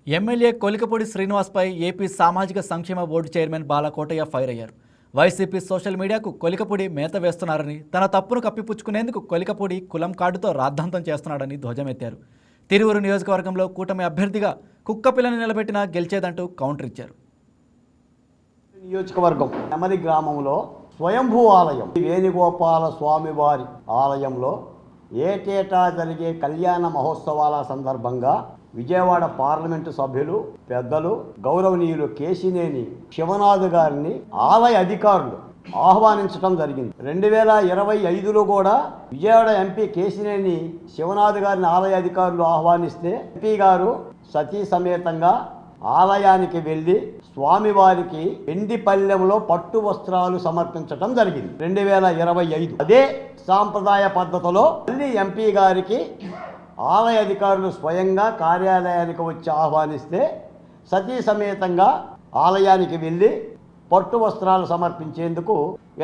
MLA Kolikapudi శ్రీనివాస్పై AP సామాజిక సంక్షేమ board chairman Balakotaiah fire అయ్యారు. వైసీపీ సోషల్ మీడియాకు కొలికపూడి మేత వేస్తున్నారని, తన తప్పును కప్పిపుచ్చుకునేందుకు కొలికపూడి కులం కార్డుతో రాద్ధాంతం చేస్తున్నాడని ధ్వజమెత్తారు. తిరువురు నియోజకవర్గంలో కూటమి అభ్యర్థిగా కుక్కపిల్లని నిలబెట్టినా గెలిచేదంటూ కౌంటర్ ఇచ్చారు. నియోజకవర్గం నెమలి గ్రామంలో స్వయంభూ ఆలయం వేణుగోపాల స్వామివారి ఆలయంలో ఏటేటా జరిగే కళ్యాణ మహోత్సవాల సందర్భంగా విజయవాడ పార్లమెంటు సభ్యులు పెద్దలు గౌరవనీయులు కేశినేని శివనాథ్ గారిని ఆలయ అధికారులు ఆహ్వానించడం జరిగింది. 2025లో కూడా విజయవాడ ఎంపీ కేశినేని శివనాథ్ గారిని ఆలయ అధికారులు ఆహ్వానిస్తే ఎంపీ గారు సతీ సమేతంగా ఆలయానికి వెళ్ళి స్వామివారికి వెండి పల్లెంలో పట్టు వస్త్రాలు సమర్పించడం జరిగింది. 2025 అదే సాంప్రదాయ పద్ధతిలో మళ్ళీ ఎంపీ గారికి ఆలయ అధికారులు స్వయంగా కార్యాలయానికి వచ్చి ఆహ్వానిస్తే సతీ సమేతంగా ఆలయానికి వెళ్ళి పట్టు వస్త్రాలు సమర్పించేందుకు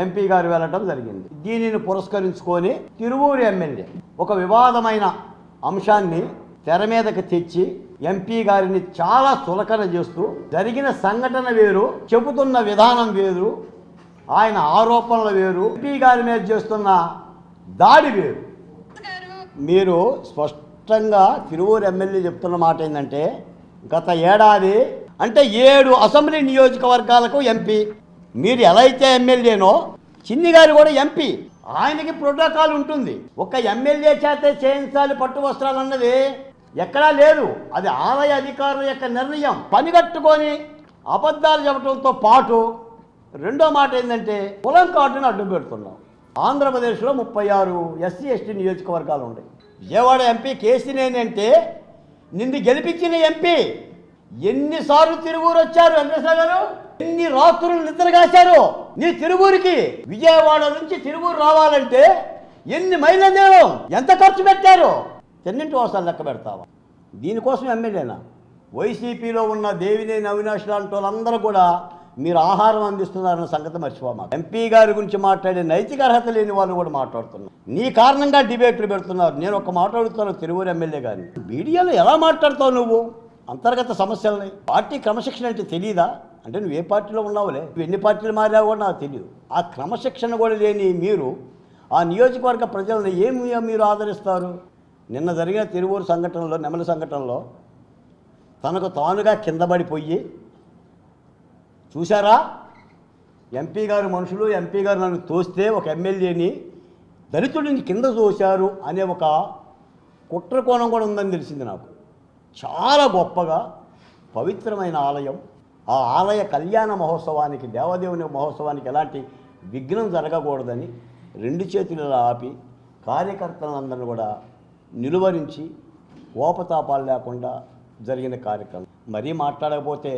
ఎంపీ గారు వెళ్ళడం జరిగింది. దీనిని పురస్కరించుకొని తిరువూరు ఎమ్మెల్యే ఒక వివాదమైన అంశాన్ని తెర మీదకి తెచ్చి ఎంపీ గారిని చాలా చులకన చేస్తూ జరిగిన సంఘటన వేరు, చెబుతున్న విధానం వేరు, ఆయన ఆరోపణలు వేరు, ఎంపీ గారి మీద చేస్తున్న దాడి వేరు. మీరు స్పష్టంగా తిరువూరు ఎమ్మెల్యే చెప్తున్న మాట ఏంటంటే, గత ఏడాది అంటే 7 అసెంబ్లీ నియోజకవర్గాలకు ఎంపీ, మీరు ఎలా అయితే ఎమ్మెల్యేనో చిన్ని గారు కూడా ఎంపీ, ఆయనకి ప్రోటోకాల్ ఉంటుంది. ఒక ఎమ్మెల్యే చేతే చేయించాలి పట్టు వస్త్రాలు అన్నది ఎక్కడా లేదు. అది ఆలయ అధికారుల యొక్క నిర్ణయం. పనిగట్టుకొని అబద్ధాలు చెప్పడంతో పాటు రెండో మాట ఏంటంటే కులం కార్డును అడ్డు పెడుతున్నాం. ఆంధ్రప్రదేశ్లో 36 SC ST నియోజకవర్గాలు ఉన్నాయి. విజయవాడ ఎంపీ కేశినేని అంటే నిన్ను గెలిపించిన ఎంపీ. ఎన్నిసార్లు తిరువూరు వచ్చారు వెంకటేశ్వర గారు? ఎన్ని రాత్రులు నిద్రగాశారు నీ తిరువూరికి? విజయవాడ నుంచి తిరువూరు రావాలంటే ఎన్ని మైళ్ళ దేవం, ఎంత ఖర్చు పెట్టారు? తెన్నింటి వాసాలు లెక్క పెడతావా? దీనికోసం ఎమ్మెల్యేనా? వైసీపీలో ఉన్న దేవినేని అవినాష్ లాంటి వాళ్ళందరూ కూడా మీరు ఆహారం అందిస్తున్నారన్న సంగతి మర్చిపోమా. ఎంపీ గారి గురించి మాట్లాడే నైతిక అర్హత లేని వాళ్ళు కూడా మాట్లాడుతున్నారు. నీ కారణంగా డిబేట్లు పెడుతున్నారు. నేను ఒక మాట్లాడుతున్నాను తిరువూరు ఎమ్మెల్యే గారిని, మీడియాలో ఎలా మాట్లాడతావు నువ్వు? అంతర్గత సమస్యలని, పార్టీ క్రమశిక్షణ అంటే తెలియదా? అంటే నువ్వు ఏ పార్టీలో ఉన్నావులే, నువ్వు ఎన్ని పార్టీలు మారావు కూడా నాకు తెలియదు. ఆ క్రమశిక్షణ కూడా లేని మీరు ఆ నియోజకవర్గ ప్రజలను ఏమి మీరు ఆదరిస్తారు? నిన్న జరిగిన తిరువూరు సంఘటనలో, నెమలి సంఘటనలో తనకు తానుగా కింద పడిపోయి చూసారా, ఎంపీ గారు మనుషులు, ఎంపీ గారు నన్ను తోస్తే ఒక ఎమ్మెల్యేని దళితుడిని కింద తోశారు అనే ఒక కుట్ర కోణం కూడా ఉందని తెలిసింది నాకు. చాలా గొప్పగా పవిత్రమైన ఆలయం. ఆ ఆలయ కళ్యాణ మహోత్సవానికి, దేవదేవుని మహోత్సవానికి ఎలాంటి విఘ్నం జరగకూడదని 2 చేతులు ఆపి కార్యకర్తలందరినీ కూడా నిలువరించి కోపతాపాలు లేకుండా జరిగిన కార్యక్రమం. మరీ మాట్లాడకపోతే